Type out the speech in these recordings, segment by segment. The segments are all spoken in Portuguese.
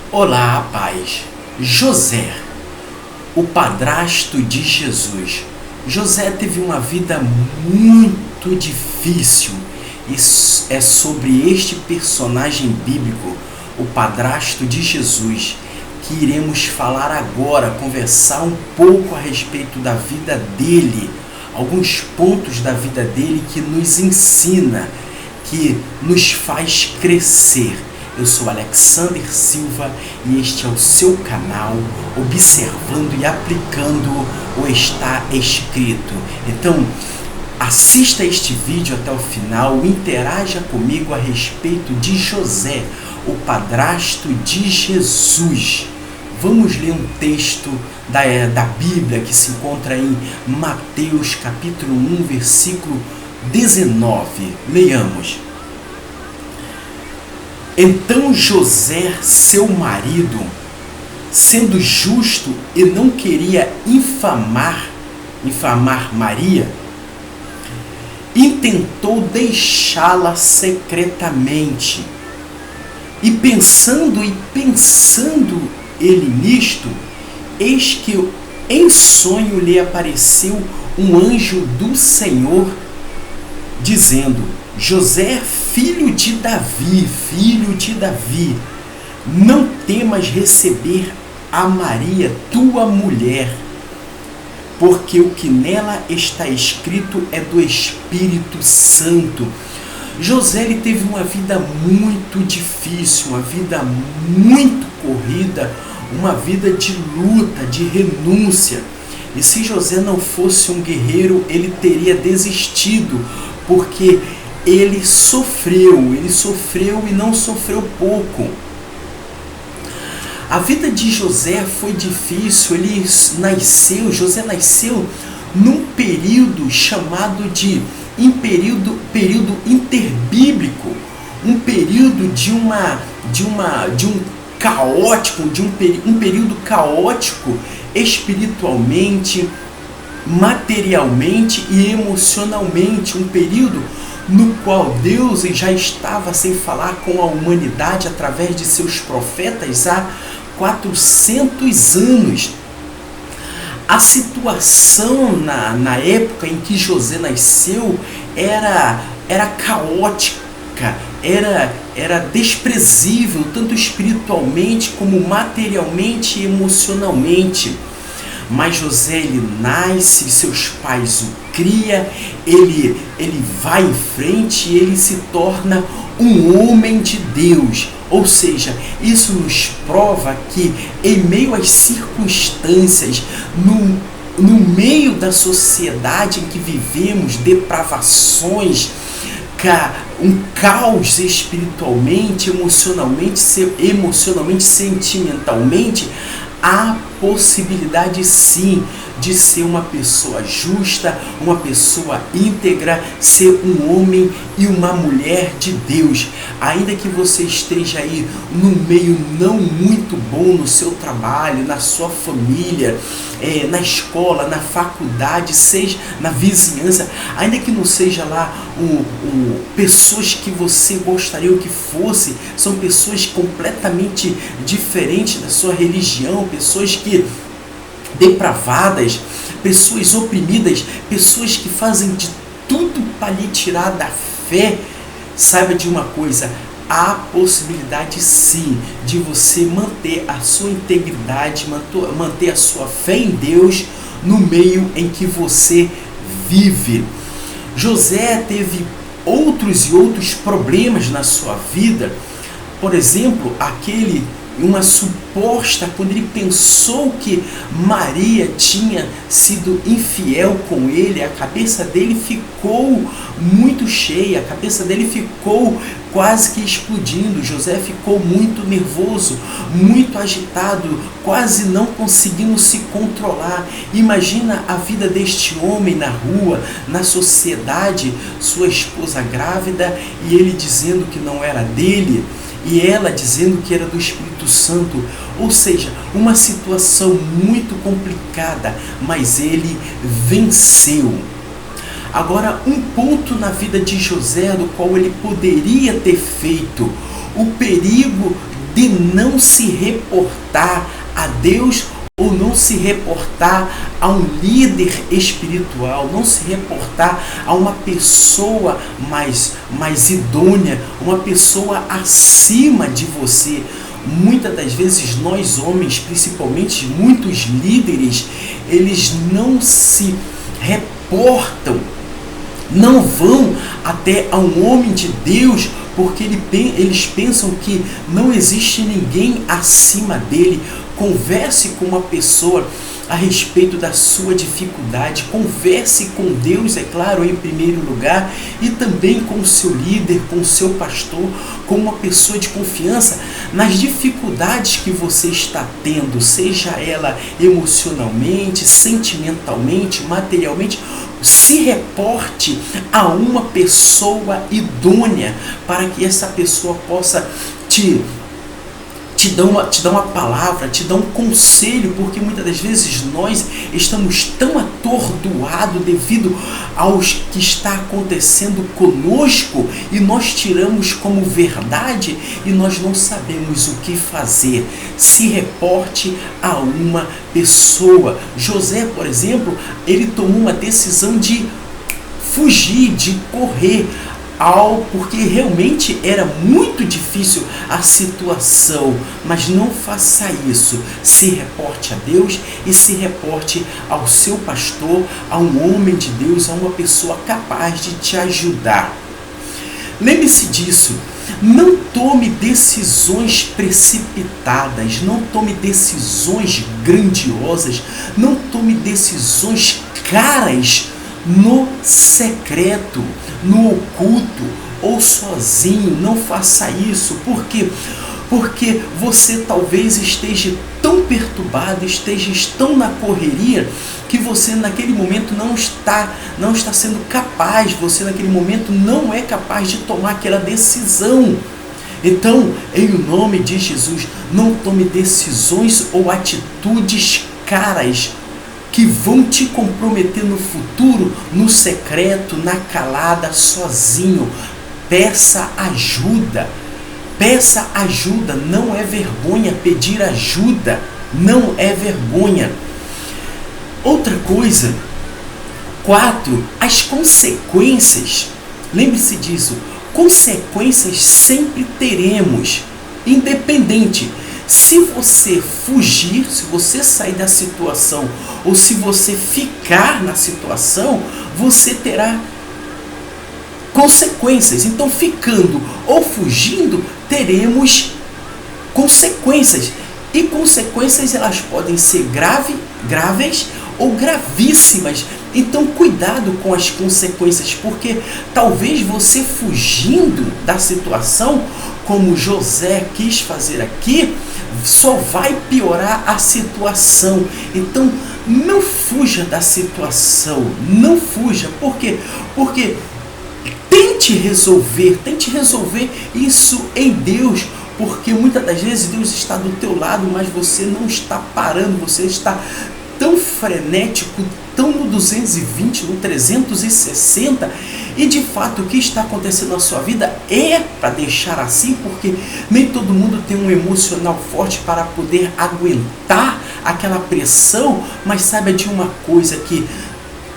Olá, paz. José, o padrasto de Jesus. José teve uma vida muito difícil. Isso é sobre este personagem bíblico, o padrasto de Jesus, que iremos falar agora, conversar um pouco a respeito da vida dele, alguns pontos da vida dele que nos ensina, que nos faz crescer. Eu sou Alexander Silva e este é o seu canal Observando e Aplicando o Está Escrito. Então, assista este vídeo até o final, interaja comigo a respeito de José, o padrasto de Jesus. Vamos ler um texto da Bíblia que se encontra em Mateus capítulo 1, versículo 19. Leiamos. Então José, seu marido, sendo justo e não queria infamar Maria, intentou deixá-la secretamente. E pensando ele nisto, eis que em sonho lhe apareceu um anjo do Senhor, dizendo: José, filho de Davi, não temas receber a Maria, tua mulher, porque o que nela está escrito é do Espírito Santo. José ele teve uma vida muito difícil, uma vida muito corrida, uma vida de luta, de renúncia. E se José não fosse um guerreiro, ele teria desistido, porque ele sofreu e não sofreu pouco. A vida de José foi difícil. José nasceu num período chamado de período interbíblico, um período um período caótico espiritualmente, materialmente e emocionalmente, um período no qual Deus já estava sem falar com a humanidade através de seus profetas há 400 anos. A situação na época em que José nasceu era caótica, era desprezível, tanto espiritualmente como materialmente e emocionalmente. Mas José ele nasce, seus pais o criam, ele vai em frente e ele se torna um homem de Deus. Ou seja, isso nos prova que em meio às circunstâncias, no meio da sociedade em que vivemos, depravações, um caos espiritualmente, emocionalmente, sentimentalmente, há possibilidade sim de ser uma pessoa justa, uma pessoa íntegra, ser um homem e uma mulher de Deus. Ainda que você esteja aí num meio não muito bom no seu trabalho, na sua família, na escola, na faculdade, seja na vizinhança, ainda que não seja lá pessoas que você gostaria que fosse, são pessoas completamente diferentes da sua religião, pessoas depravadas, pessoas oprimidas, pessoas que fazem de tudo para lhe tirar da fé. Saiba de uma coisa, há possibilidade sim de você manter a sua integridade, manter a sua fé em Deus no meio em que você vive. José teve outros problemas na sua vida. Por exemplo, quando ele pensou que Maria tinha sido infiel com ele, a cabeça dele ficou muito cheia, a cabeça dele ficou quase que explodindo. José ficou muito nervoso, muito agitado, quase não conseguindo se controlar. Imagina a vida deste homem na rua, na sociedade, sua esposa grávida e ele dizendo que não era dele, e ela dizendo que era do Espírito Santo. Ou seja, uma situação muito complicada, mas ele venceu. Agora, um ponto na vida de José do qual ele poderia ter feito, o perigo de não se reportar a Deus ou não se reportar a um líder espiritual, não se reportar a uma pessoa mais idônea, uma pessoa acima de você. Muitas das vezes nós homens, principalmente muitos líderes, eles não se reportam, não vão até a um homem de Deus, porque eles pensam que não existe ninguém acima dele. Converse com uma pessoa a respeito da sua dificuldade, converse com Deus, é claro, em primeiro lugar, e também com o seu líder, com o seu pastor, com uma pessoa de confiança, nas dificuldades que você está tendo, seja ela emocionalmente, sentimentalmente, materialmente. Se reporte a uma pessoa idônea, para que essa pessoa possa te dar uma palavra, te dar um conselho, porque muitas das vezes nós estamos tão atordoados devido ao que está acontecendo conosco, e nós tiramos como verdade e nós não sabemos o que fazer. Se reporte a uma pessoa. José, por exemplo, ele tomou uma decisão de fugir, de correr, porque realmente era muito difícil a situação. Mas não faça isso. Se reporte a Deus e se reporte ao seu pastor, a um homem de Deus, a uma pessoa capaz de te ajudar. Lembre-se disso. Não tome decisões precipitadas, não tome decisões grandiosas, não tome decisões caras no secreto, no oculto ou sozinho. Não faça isso. Por quê? Porque você talvez esteja tão perturbado, esteja tão na correria, que você naquele momento não está sendo capaz, você naquele momento não é capaz de tomar aquela decisão. Então, em nome de Jesus, não tome decisões ou atitudes caras que vão te comprometer no futuro, no secreto, na calada, sozinho. Peça ajuda. Peça ajuda. Não é vergonha pedir ajuda. Não é vergonha. Outra coisa. 4. As consequências. Lembre-se disso. Consequências sempre teremos. Independente. Se você fugir, se você sair da situação, ou se você ficar na situação, você terá consequências. Então, ficando ou fugindo, teremos consequências. E consequências, elas podem ser graves ou gravíssimas. Então, cuidado com as consequências, porque talvez você fugindo da situação, como José quis fazer aqui, só vai piorar a situação. Então, não fuja da situação, não fuja. Por quê? Porque tente resolver isso em Deus, porque muitas das vezes Deus está do teu lado, mas você não está parando, você está tão frenético, tão no 220, no 360, e de fato o que está acontecendo na sua vida é para deixar assim, porque nem todo mundo tem um emocional forte para poder aguentar aquela pressão. Mas saiba de uma coisa, que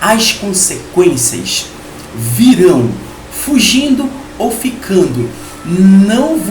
as consequências virão fugindo ou ficando.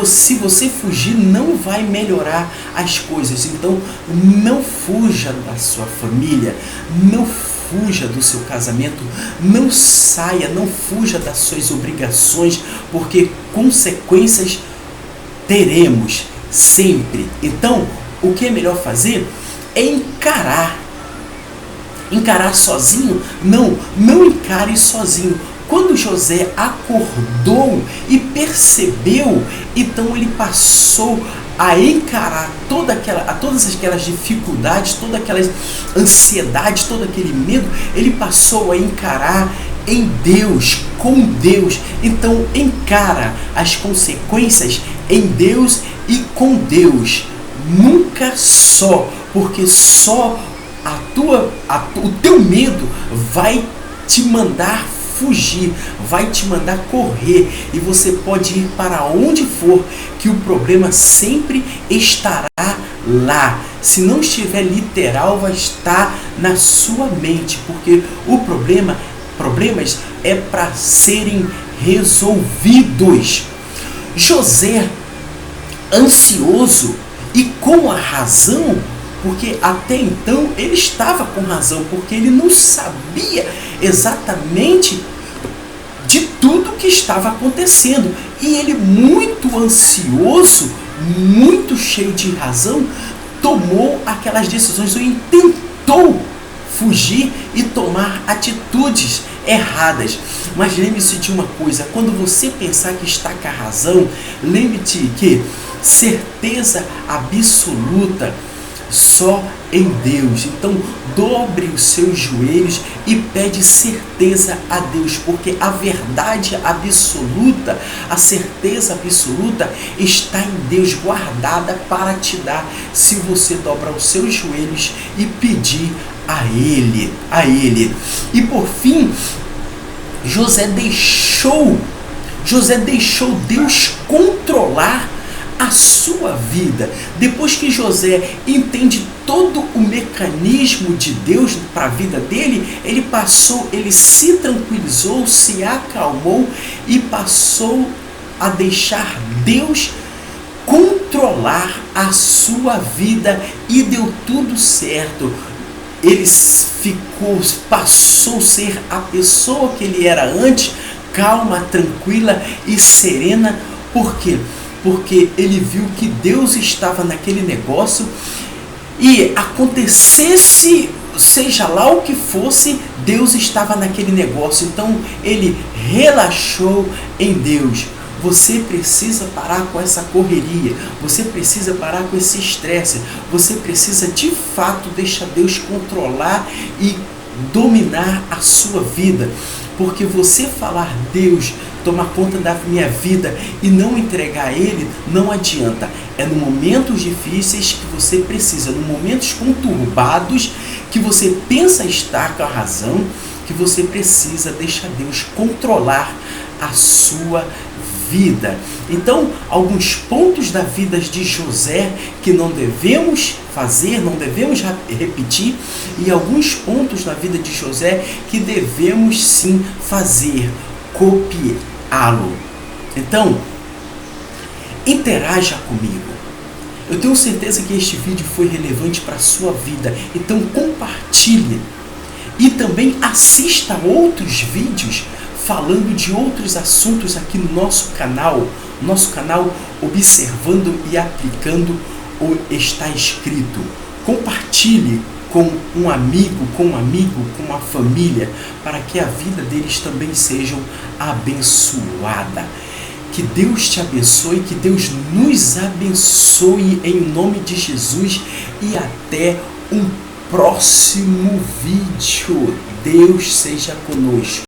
Se você fugir, não vai melhorar as coisas. Então, não fuja da sua família, não fuja do seu casamento, não saia, não fuja das suas obrigações, porque consequências teremos sempre. Então, o que é melhor fazer é encarar. Encarar sozinho? Não encare sozinho. Quando José acordou e percebeu, então ele passou a encarar todas aquelas dificuldades, todas aquelas ansiedades, todo aquele medo. Ele passou a encarar em Deus, com Deus. Então encara as consequências em Deus e com Deus. Nunca só, porque só o teu medo vai te mandar fugir, vai te mandar correr, e você pode ir para onde for, que o problema sempre estará lá. Se não estiver literal, vai estar na sua mente, porque problemas é para serem resolvidos. José, ansioso e com a razão, porque até então ele estava com razão, porque ele não sabia exatamente de tudo que estava acontecendo, e ele, muito ansioso, muito cheio de razão, tomou aquelas decisões, e tentou fugir e tomar atitudes erradas. Mas lembre-se de uma coisa: quando você pensar que está com a razão, lembre-te que certeza absoluta só em Deus. Então dobre os seus joelhos e pede certeza a Deus, porque a verdade absoluta, a certeza absoluta está em Deus, guardada para te dar, se você dobrar os seus joelhos e pedir a Ele. E por fim, José deixou Deus controlar a sua vida. Depois que José entende todo o mecanismo de Deus para a vida dele, ele se tranquilizou, se acalmou e passou a deixar Deus controlar a sua vida, e deu tudo certo. Ele passou a ser a pessoa que ele era antes, calma, tranquila e serena. Por quê? Porque ele viu que Deus estava naquele negócio, e acontecesse, seja lá o que fosse, Deus estava naquele negócio. Então ele relaxou em Deus. Você precisa parar com essa correria, você precisa parar com esse estresse, você precisa de fato deixar Deus controlar e dominar a sua vida. Porque você falar: Deus, toma conta da minha vida, e não entregar a Ele, não adianta. É nos momentos difíceis que você precisa, nos momentos conturbados, que você pensa estar com a razão, que você precisa deixar Deus controlar a sua vida. Então, alguns pontos da vida de José que não devemos fazer, não devemos repetir, e alguns pontos da vida de José que devemos sim fazer, copiá-lo. Então, interaja comigo. Eu tenho certeza que este vídeo foi relevante para a sua vida, então compartilhe. E também assista outros vídeos falando de outros assuntos aqui no nosso canal Observando e Aplicando o Está Escrito. Compartilhe com um amigo, com uma família, para que a vida deles também seja abençoada. Que Deus te abençoe, que Deus nos abençoe em nome de Jesus, e até um próximo vídeo. Deus seja conosco.